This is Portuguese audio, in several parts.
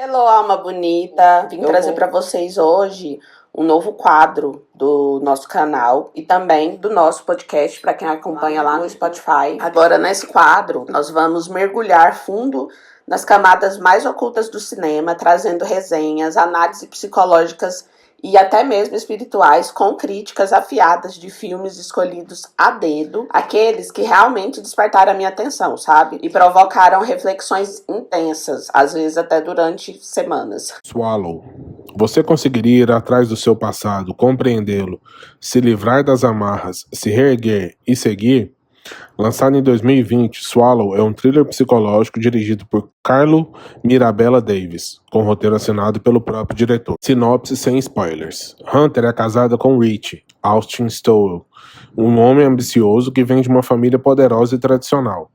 Hello, alma bonita! Vim trazer para vocês hoje um novo quadro do nosso canal e também do nosso podcast, para quem acompanha lá no Spotify. Agora, nesse quadro, nós vamos mergulhar fundo nas camadas mais ocultas do cinema, trazendo resenhas, análises psicológicas e até mesmo espirituais, com críticas afiadas de filmes escolhidos a dedo, aqueles que realmente despertaram a minha atenção, sabe? E provocaram reflexões intensas, às vezes até durante semanas. Swallow. Você conseguiria ir atrás do seu passado, compreendê-lo, se livrar das amarras, se reerguer e seguir? Lançado em 2020, Swallow é um thriller psicológico dirigido por Carlo Mirabella Davis, com roteiro assinado pelo próprio diretor. Sinopse sem spoilers. Hunter é casada com Rich Austin Stowell, um homem ambicioso que vem de uma família poderosa e tradicional.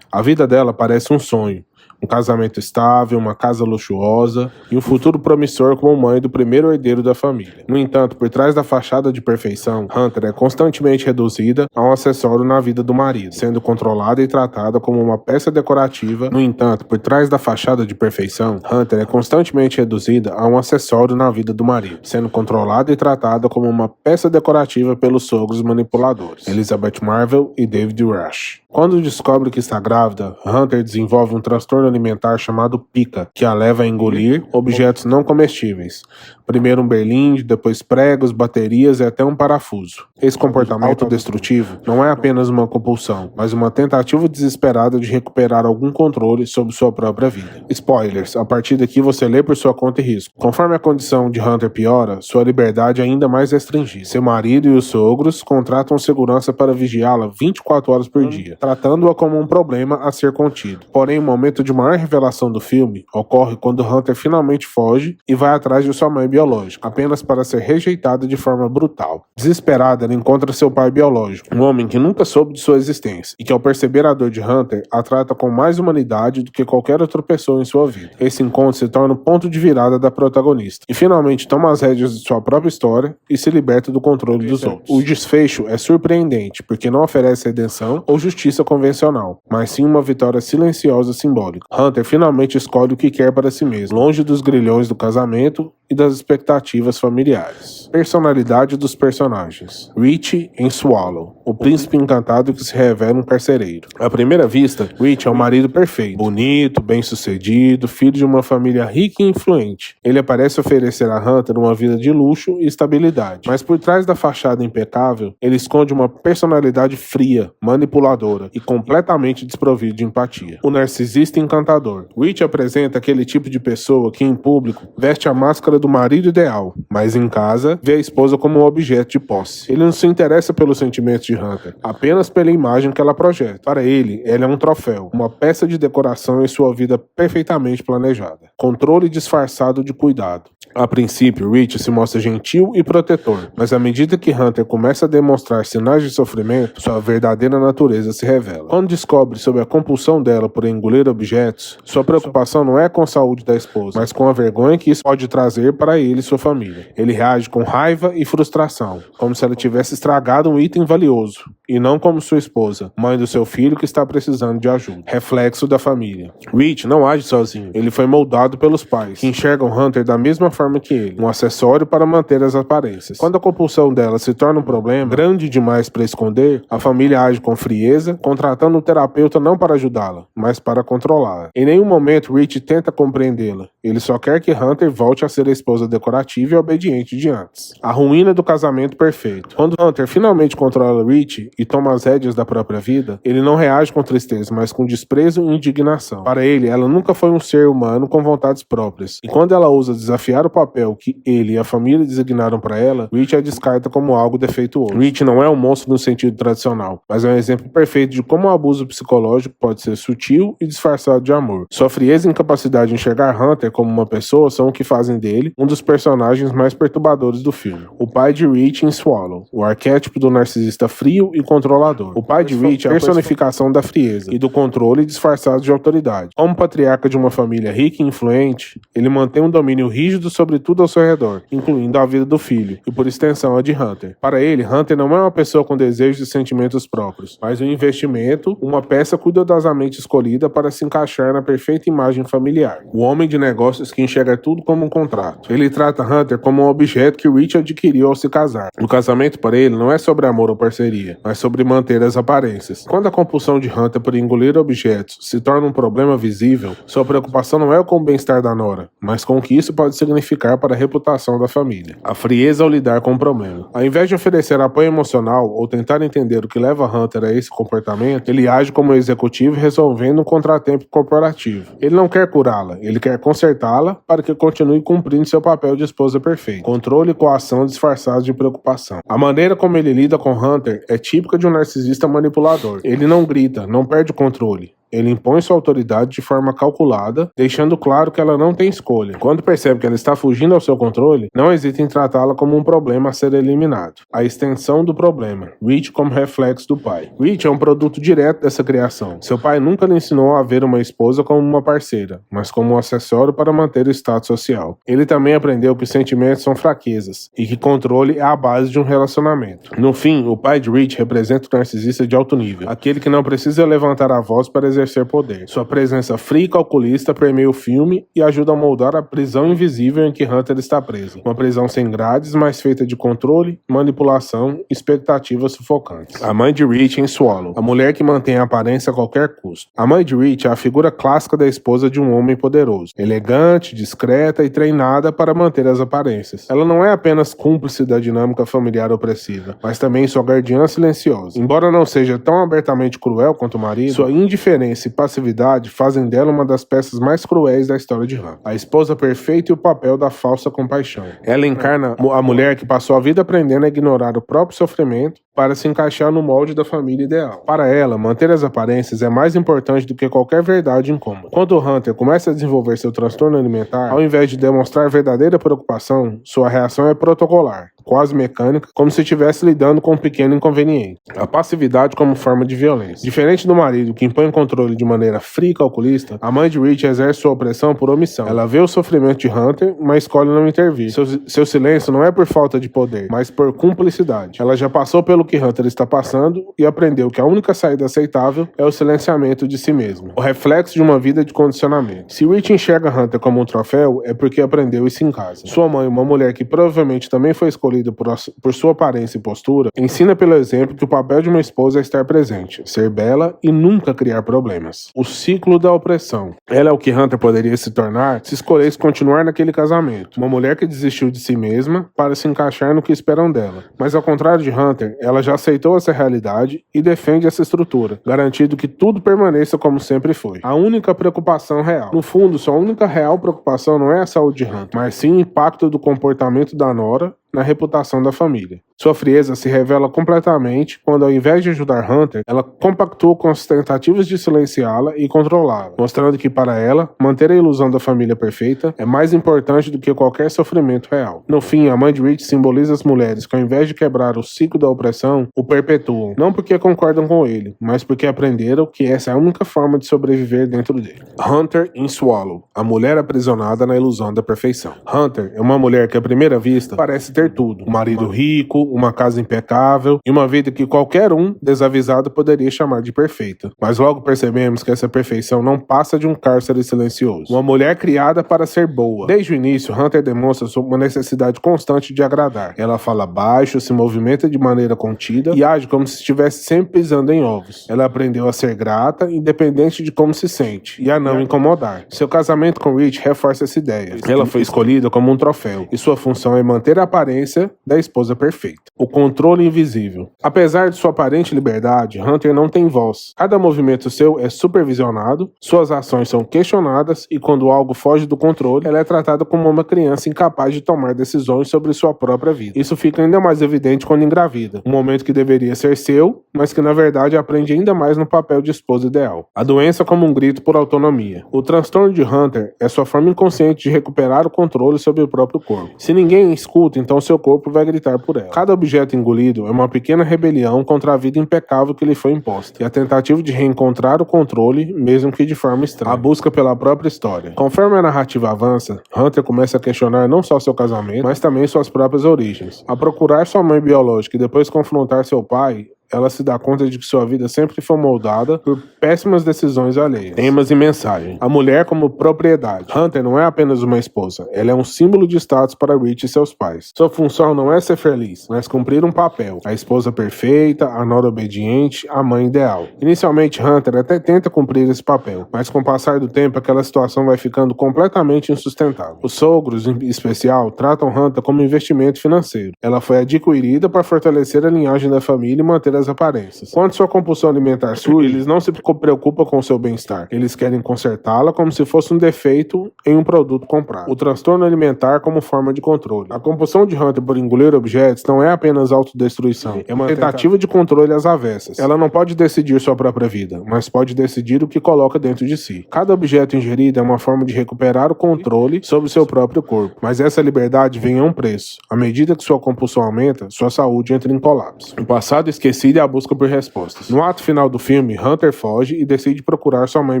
A vida dela parece um sonho. Um casamento estável, uma casa luxuosa e um futuro promissor como mãe do primeiro herdeiro da família. No entanto, por trás da fachada de perfeição, Hunter é constantemente reduzida a um acessório na vida do marido, sendo controlada e tratada como uma peça decorativa. No entanto, por trás da fachada de perfeição, Hunter é constantemente reduzida a um acessório na vida do marido, sendo controlada e tratada como uma peça decorativa pelos sogros manipuladores, Elizabeth Marvel e David Rush. Quando descobre que está grávida, Hunter desenvolve um transtorno alimentar chamado pica, que a leva a engolir objetos não comestíveis. Primeiro um berlinde, depois pregos, baterias e até um parafuso. Esse comportamento autodestrutivo não é apenas uma compulsão, mas uma tentativa desesperada de recuperar algum controle sobre sua própria vida. Spoilers, a partir daqui você lê por sua conta e risco. Conforme a condição de Hunter piora, sua liberdade é ainda mais restringida. Seu marido e os sogros contratam segurança para vigiá-la 24 horas por dia, tratando-a como um problema a ser contido. Porém, o momento de maior revelação do filme ocorre quando Hunter finalmente foge e vai atrás de sua mãe biológica, apenas para ser rejeitada de forma brutal. Desesperada, ela encontra seu pai biológico, um homem que nunca soube de sua existência, e que ao perceber a dor de Hunter, a trata com mais humanidade do que qualquer outra pessoa em sua vida. Esse encontro se torna o ponto de virada da protagonista, e finalmente toma as rédeas de sua própria história e se liberta do controle dos outros. O desfecho é surpreendente, porque não oferece redenção ou justiça convencional, mas sim uma vitória silenciosa simbólica. Hunter finalmente escolhe o que quer para si mesmo, longe dos grilhões do casamento e das expectativas familiares. Personalidade dos personagens. Rich em Swallow, o príncipe encantado que se revela um carcereiro. À primeira vista, Rich é um marido perfeito, bonito, bem-sucedido, filho de uma família rica e influente. Ele parece oferecer a Hunter uma vida de luxo e estabilidade, mas por trás da fachada impecável, ele esconde uma personalidade fria, manipuladora e completamente desprovido de empatia. O narcisista encantador. Rich apresenta aquele tipo de pessoa que, em público, veste a máscara do marido ideal, mas em casa, vê a esposa como um objeto de posse. Ele não se interessa pelos sentimentos de Hunter, apenas pela imagem que ela projeta. Para ele, ela é um troféu, uma peça de decoração em sua vida perfeitamente planejada. Controle disfarçado de cuidado. A princípio, Rich se mostra gentil e protetor, mas à medida que Hunter começa a demonstrar sinais de sofrimento, sua verdadeira natureza se revela. Quando descobre sobre a compulsão dela por engolir objetos, sua preocupação não é com a saúde da esposa, mas com a vergonha que isso pode trazer para ele e sua família. Ele reage com raiva e frustração, como se ela tivesse estragado um item valioso, e não como sua esposa, mãe do seu filho que está precisando de ajuda. Reflexo da família. Rich não age sozinho, ele foi moldado pelos pais, que enxergam Hunter da mesma forma que ele, um acessório para manter as aparências. Quando a compulsão dela se torna um problema grande demais para esconder, a família age com frieza, contratando um terapeuta não para ajudá-la, mas para controlá-la. Em nenhum momento Rich tenta compreendê-la, ele só quer que Hunter volte a ser a esposa decorativa e obediente de antes. A ruína do casamento perfeito. Quando Hunter finalmente controla Rich e toma as rédeas da própria vida, ele não reage com tristeza, mas com desprezo e indignação. Para ele, ela nunca foi um ser humano com vontades próprias, e quando ela ousa desafiar o papel que ele e a família designaram para ela, Rich a descarta como algo defeituoso. Rich não é um monstro no sentido tradicional, mas é um exemplo perfeito de como o abuso psicológico pode ser sutil e disfarçado de amor. Sua frieza e incapacidade de enxergar Hunter como uma pessoa são o que fazem dele ele um dos personagens mais perturbadores do filme. O pai de Rich em Swallow, o arquétipo do narcisista frio e controlador. O pai de Rich é a personificação da frieza e do controle disfarçado de autoridade. Como patriarca de uma família rica e influente, ele mantém um domínio rígido sobre tudo ao seu redor, incluindo a vida do filho, e por extensão a de Hunter. Para ele, Hunter não é uma pessoa com desejos e sentimentos próprios, mas um investimento, uma peça cuidadosamente escolhida para se encaixar na perfeita imagem familiar. O homem de negócios que enxerga tudo como um contrato. Ele trata Hunter como um objeto que Rich adquiriu ao se casar. O casamento para ele não é sobre amor ou parceria, mas sobre manter as aparências. Quando a compulsão de Hunter por engolir objetos se torna um problema visível, sua preocupação não é com o bem-estar da nora, mas com o que isso pode significar para a reputação da família. A frieza ao lidar com o problema. Ao invés de oferecer apoio emocional ou tentar entender o que leva Hunter a esse comportamento, ele age como executivo resolvendo um contratempo corporativo. Ele não quer curá-la, ele quer consertá-la para que continue cumprindo seu papel de esposa perfeita. Controle e coação disfarçados de preocupação. A maneira como ele lida com Hunter é típica de um narcisista manipulador. Ele não grita, não perde o controle. Ele impõe sua autoridade de forma calculada, deixando claro que ela não tem escolha. Quando percebe que ela está fugindo ao seu controle, não hesita em tratá-la como um problema a ser eliminado. A extensão do problema. Rich como reflexo do pai. Rich é um produto direto dessa criação. Seu pai nunca lhe ensinou a ver uma esposa como uma parceira, mas como um acessório para manter o status social. Ele também aprendeu que os sentimentos são fraquezas e que controle é a base de um relacionamento. No fim, o pai de Rich representa o narcisista de alto nível, aquele que não precisa levantar a voz para exercer poder. Sua presença fria e calculista permeia o filme e ajuda a moldar a prisão invisível em que Hunter está preso. Uma prisão sem grades, mas feita de controle, manipulação e expectativas sufocantes. A mãe de Rich em Swallow, a mulher que mantém a aparência a qualquer custo. A mãe de Rich é a figura clássica da esposa de um homem poderoso, elegante, discreta e treinada para manter as aparências. Ela não é apenas cúmplice da dinâmica familiar opressiva, mas também sua guardiã silenciosa. Embora não seja tão abertamente cruel quanto o marido, sua indiferença e passividade fazem dela uma das peças mais cruéis da história de Hunter. A esposa perfeita e o papel da falsa compaixão. Ela encarna a mulher que passou a vida aprendendo a ignorar o próprio sofrimento para se encaixar no molde da família ideal. Para ela, manter as aparências é mais importante do que qualquer verdade incômoda. Quando Hunter começa a desenvolver seu transtorno alimentar, ao invés de demonstrar verdadeira preocupação, sua reação é protocolar, quase mecânica, como se estivesse lidando com um pequeno inconveniente. A passividade como forma de violência. Diferente do marido, que impõe controle de maneira fria e calculista, a mãe de Rich exerce sua opressão por omissão. Ela vê o sofrimento de Hunter, mas escolhe não intervir. Seu silêncio não é por falta de poder, mas por cumplicidade. Ela já passou pelo que Hunter está passando e aprendeu que a única saída aceitável é o silenciamento de si mesmo, o reflexo de uma vida de condicionamento. Se Rich enxerga Hunter como um troféu, é porque aprendeu isso em casa. Sua mãe, uma mulher que provavelmente também foi escolhida por sua aparência e postura, ensina pelo exemplo que o papel de uma esposa é estar presente, ser bela e nunca criar problemas. O ciclo da opressão. Ela é o que Hunter poderia se tornar se escolhesse continuar naquele casamento. Uma mulher que desistiu de si mesma para se encaixar no que esperam dela. Mas ao contrário de Hunter, ela já aceitou essa realidade e defende essa estrutura, garantindo que tudo permaneça como sempre foi. A única preocupação real. No fundo, sua única real preocupação não é a saúde de Hunter, mas sim o impacto do comportamento da nora na reputação da família. Sua frieza se revela completamente quando, ao invés de ajudar Hunter, ela compactua com as tentativas de silenciá-la e controlá-la, mostrando que, para ela, manter a ilusão da família perfeita é mais importante do que qualquer sofrimento real. No fim, a mãe de Rich simboliza as mulheres que, ao invés de quebrar o ciclo da opressão, o perpetuam, não porque concordam com ele, mas porque aprenderam que essa é a única forma de sobreviver dentro dele. Hunter em Swallow, a mulher aprisionada na ilusão da perfeição. Hunter é uma mulher que, à primeira vista, parece ter tudo: um marido rico, uma casa impecável e uma vida que qualquer um desavisado poderia chamar de perfeita. Mas logo percebemos que essa perfeição não passa de um cárcere silencioso. Uma mulher criada para ser boa. Desde o início, Hunter demonstra uma necessidade constante de agradar. Ela fala baixo, se movimenta de maneira contida e age como se estivesse sempre pisando em ovos. Ela aprendeu a ser grata, independente de como se sente, e a não incomodar. Seu casamento com Rich reforça essa ideia. Ela foi escolhida como um troféu, e sua função é manter a aparência da esposa perfeita. perfeita. O controle invisível. Apesar de sua aparente liberdade, Hunter não tem voz. Cada movimento seu é supervisionado, suas ações são questionadas e quando algo foge do controle, ela é tratada como uma criança incapaz de tomar decisões sobre sua própria vida. Isso fica ainda mais evidente quando engravida, um momento que deveria ser seu, mas que na verdade aprende ainda mais no papel de esposa ideal. A doença como um grito por autonomia. O transtorno de Hunter é sua forma inconsciente de recuperar o controle sobre o próprio corpo. Se ninguém escuta, então seu corpo vai gritar por ela. Cada objeto engolido é uma pequena rebelião contra a vida impecável que lhe foi imposta, e a tentativa de reencontrar o controle, mesmo que de forma estranha. A busca pela própria história. Conforme a narrativa avança, Hunter começa a questionar não só seu casamento, mas também suas próprias origens. A procurar sua mãe biológica e depois confrontar seu pai, ela se dá conta de que sua vida sempre foi moldada por péssimas decisões alheias. Temas e mensagem. A mulher como propriedade. Hunter não é apenas uma esposa, ela é um símbolo de status para Rich e seus pais. Sua função não é ser feliz, mas cumprir um papel. A esposa perfeita, a nora obediente, a mãe ideal. Inicialmente, Hunter até tenta cumprir esse papel, mas com o passar do tempo, aquela situação vai ficando completamente insustentável. Os sogros, em especial, tratam Hunter como investimento financeiro. Ela foi adquirida para fortalecer a linhagem da família e manter as aparências. Quando sua compulsão alimentar surge, eles não se preocupam com seu bem-estar. Eles querem consertá-la como se fosse um defeito em um produto comprado. O transtorno alimentar como forma de controle. A compulsão de Hunter por engolir objetos não é apenas autodestruição, é uma tentativa de controle às avessas. Ela não pode decidir sua própria vida, mas pode decidir o que coloca dentro de si. Cada objeto ingerido é uma forma de recuperar o controle sobre seu próprio corpo, mas essa liberdade vem a um preço. À medida que sua compulsão aumenta, sua saúde entra em colapso. O passado esquecido e a busca por respostas. No ato final do filme, Hunter foge e decide procurar sua mãe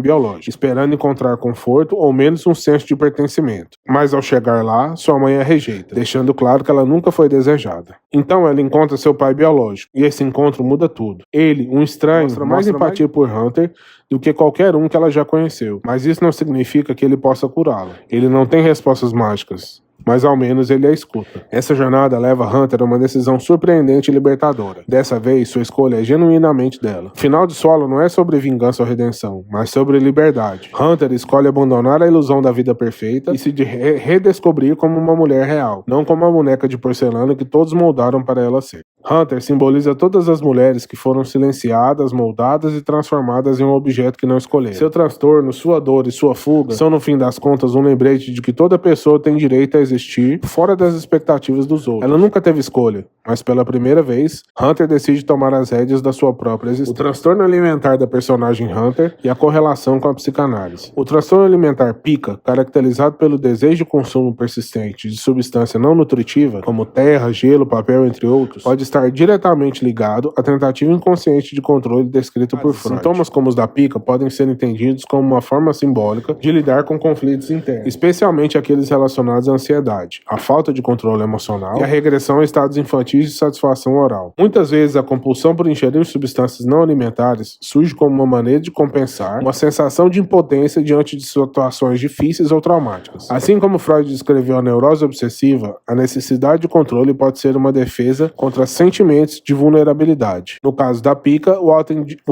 biológica, esperando encontrar conforto ou menos um senso de pertencimento. Mas ao chegar lá, sua mãe a rejeita, deixando claro que ela nunca foi desejada. Então ela encontra seu pai biológico, e esse encontro muda tudo. Ele, um estranho, mostra mais empatia por Hunter do que qualquer um que ela já conheceu. Mas isso não significa que ele possa curá-la. Ele não tem respostas mágicas, mas ao menos ele a escuta. Essa jornada leva Hunter a uma decisão surpreendente e libertadora. Dessa vez, sua escolha é genuinamente dela. O final de Swallow não é sobre vingança ou redenção, mas sobre liberdade. Hunter escolhe abandonar a ilusão da vida perfeita e se redescobrir como uma mulher real, não como uma boneca de porcelana que todos moldaram para ela ser. Hunter simboliza todas as mulheres que foram silenciadas, moldadas e transformadas em um objeto que não escolheram. Seu transtorno, sua dor e sua fuga são, no fim das contas, um lembrete de que toda pessoa tem direito a existir fora das expectativas dos outros. Ela nunca teve escolha, mas pela primeira vez, Hunter decide tomar as rédeas da sua própria existência. O transtorno alimentar da personagem Hunter e a correlação com a psicanálise. O transtorno alimentar pica, caracterizado pelo desejo de consumo persistente de substância não nutritiva, como terra, gelo, papel, entre outros, pode estar diretamente ligado à tentativa inconsciente de controle descrita por Freud. Sintomas como os da pica podem ser entendidos como uma forma simbólica de lidar com conflitos internos, especialmente aqueles relacionados à ansiedade, a falta de controle emocional e a regressão a estados infantis de satisfação oral. Muitas vezes a compulsão por ingerir substâncias não alimentares surge como uma maneira de compensar uma sensação de impotência diante de situações difíceis ou traumáticas. Assim como Freud descreveu a neurose obsessiva, a necessidade de controle pode ser uma defesa contra sentimentos de vulnerabilidade. No caso da pica, o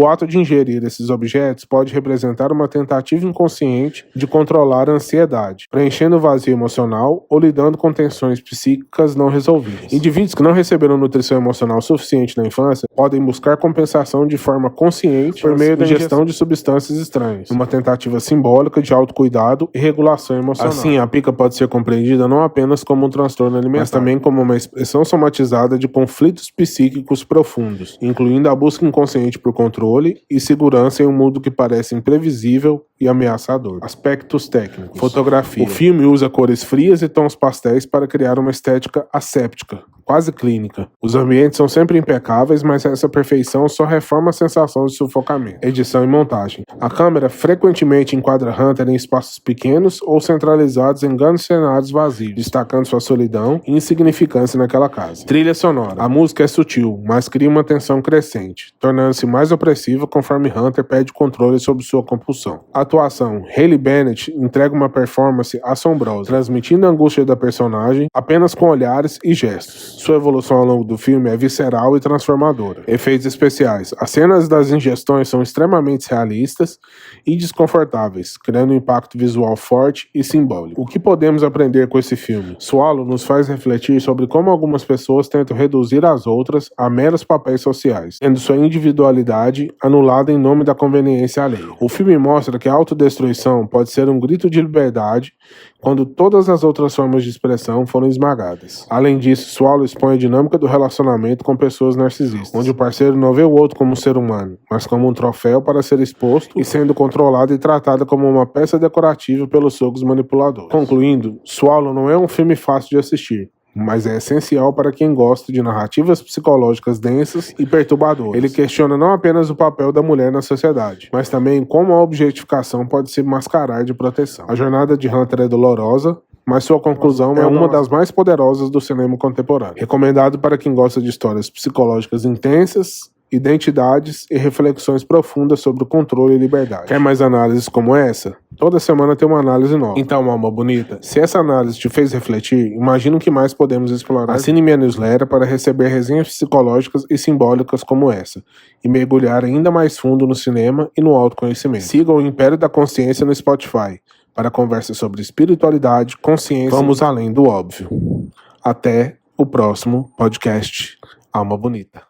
ato de ingerir esses objetos pode representar uma tentativa inconsciente de controlar a ansiedade, preenchendo o vazio emocional ou lidando com tensões psíquicas não resolvidas. Indivíduos que não receberam nutrição emocional suficiente na infância podem buscar compensação de forma consciente por meio da ingestão de substâncias estranhas, uma tentativa simbólica de autocuidado e regulação emocional. Assim, a pica pode ser compreendida não apenas como um transtorno alimentar, mas também como uma expressão somatizada de conflitos psíquicos profundos, incluindo a busca inconsciente por controle e segurança em um mundo que parece imprevisível e ameaçador. Aspectos técnicos. Fotografia. O filme usa cores frias e tons pastéis para criar uma estética asséptica, quase clínica. Os ambientes são sempre impecáveis, mas essa perfeição só reforma a sensação de sufocamento. Edição e montagem. A câmera frequentemente enquadra Hunter em espaços pequenos ou centralizados em grandes cenários vazios, destacando sua solidão e insignificância naquela casa. Trilha sonora. A música é sutil, mas cria uma tensão crescente, tornando-se mais opressiva conforme Hunter perde controle sobre sua compulsão. Atuação. Hayley Bennett entrega uma performance assombrosa, transmitindo a angústia da personagem apenas com olhares e gestos. Sua evolução ao longo do filme é visceral e transformadora. Efeitos especiais. As cenas das ingestões são extremamente realistas e desconfortáveis, criando um impacto visual forte e simbólico. O que podemos aprender com esse filme? Swallow nos faz refletir sobre como algumas pessoas tentam reduzir as outras a meros papéis sociais, tendo sua individualidade anulada em nome da conveniência alheia. O filme mostra que a autodestruição pode ser um grito de liberdade quando todas as outras formas de expressão foram esmagadas. Além disso, Swallow expõe a dinâmica do relacionamento com pessoas narcisistas, onde o parceiro não vê o outro como um ser humano, mas como um troféu para ser exposto e sendo controlado e tratado como uma peça decorativa pelos sogros manipuladores. Concluindo, Swallow não é um filme fácil de assistir, mas é essencial para quem gosta de narrativas psicológicas densas e perturbadoras. Ele questiona não apenas o papel da mulher na sociedade, mas também como a objetificação pode se mascarar de proteção. A jornada de Hunter é dolorosa, mas sua conclusão é uma das mais poderosas do cinema contemporâneo. Recomendado para quem gosta de histórias psicológicas intensas, identidades e reflexões profundas sobre o controle e liberdade. Quer mais análises como essa? Toda semana tem uma análise nova. Então, alma bonita, se essa análise te fez refletir, imagina o que mais podemos explorar. Assine minha newsletter para receber resenhas psicológicas e simbólicas como essa, e mergulhar ainda mais fundo no cinema e no autoconhecimento. Siga o Império da Consciência no Spotify, para conversas sobre espiritualidade, consciência, vamos além do óbvio. Até o próximo podcast Alma Bonita.